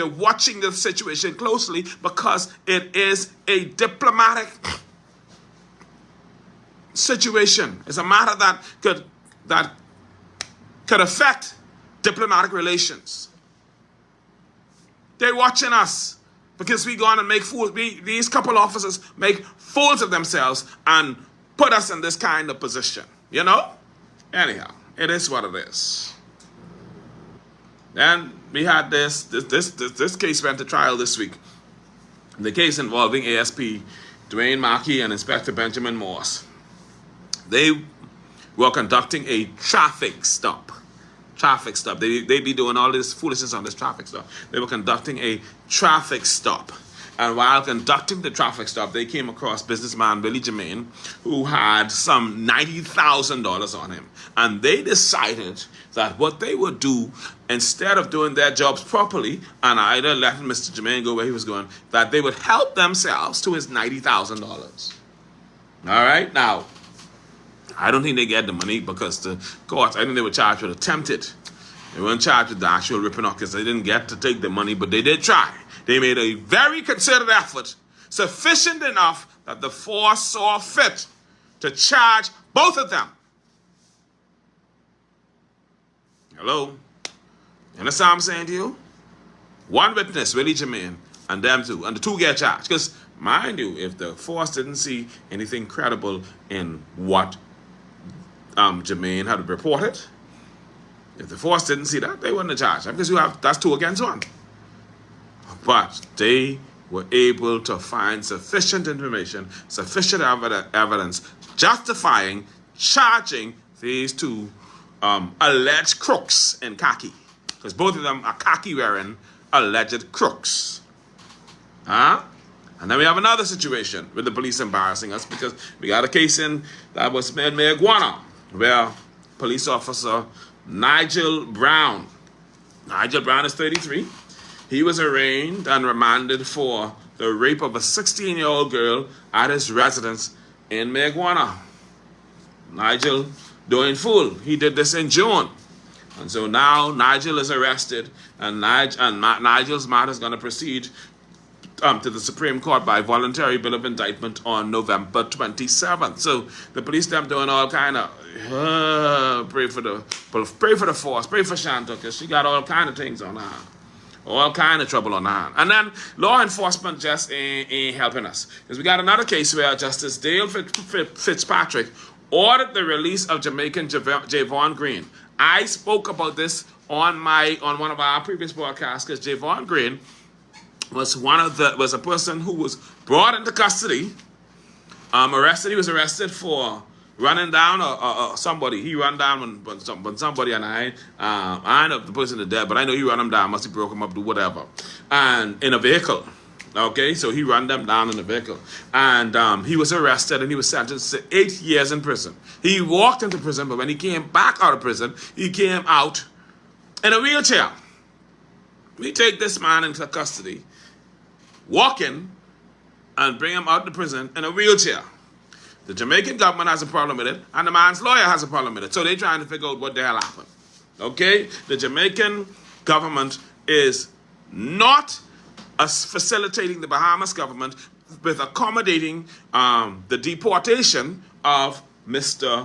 They're watching the situation closely because it is a diplomatic situation. It's a matter that could affect diplomatic relations. They're watching us because we go on and make fools. These couple officers make fools of themselves and put us in this kind of position. You know? Anyhow, it is what it is. And we had this case went to trial this week. The case involving ASP Dwayne Mackey and Inspector Benjamin Morse. They were conducting a traffic stop. They be doing all this foolishness on this traffic stop. They were conducting a traffic stop. And while conducting the traffic stop, they came across businessman Billy Jermaine, who had some $90,000 on him. And they decided that what they would do, instead of doing their jobs properly, and either letting Mr. Jermaine go where he was going, that they would help themselves to his $90,000. All right? Now, I don't think they get the money because the court, I think they were charged with attempted. They weren't charged with the actual ripping off because they didn't get to take the money, but they did try. They made a very concerted effort, sufficient enough that the force saw fit to charge both of them. Hello? You understand what I'm saying to you? One witness, Willie Jermaine, and them two, and the two get charged. Because, mind you, if the force didn't see anything credible in what Jermaine had reported, if the force didn't see that, they wouldn't have charged him because that's 2 against 1. But they were able to find sufficient information, sufficient evidence justifying charging these two alleged crooks in khaki. Because both of them are khaki wearing alleged crooks. Huh? And then we have another situation with the police embarrassing us because we got a case in that was in Meguana where police officer Nigel Brown is 33. He was arraigned and remanded for the rape of a 16-year-old girl at his residence in Meguana. Nigel doing fool. He did this in June. And so now Nigel is arrested and Nigel's matter is going to proceed to the Supreme Court by voluntary bill of indictment on November 27th. So the police them doing all kind of pray for the force, pray for Shanta because she got all kind of things on her. All kind of trouble on hand. And then law enforcement just ain't helping us. Because we got another case where Justice Dale Fitzpatrick ordered the release of Jamaican Javon Green. I spoke about this on one of our previous broadcasts because Javon Green was a person who was brought into custody, arrested. He was arrested for running down somebody. He ran down when somebody, and I know the person is dead, but I know he ran him down, must have broke him up, do whatever, and in a vehicle. Okay, so he ran them down in a vehicle, and he was arrested and he was sentenced to 8 years in prison. He walked into prison, but when he came back out of prison, he came out in a wheelchair. We take this man into custody, walking, and bring him out of prison in a wheelchair. The Jamaican government has a problem with it, and the man's lawyer has a problem with it. So they're trying to figure out what the hell happened. Okay? The Jamaican government is not facilitating the Bahamas government with accommodating the deportation of Mr.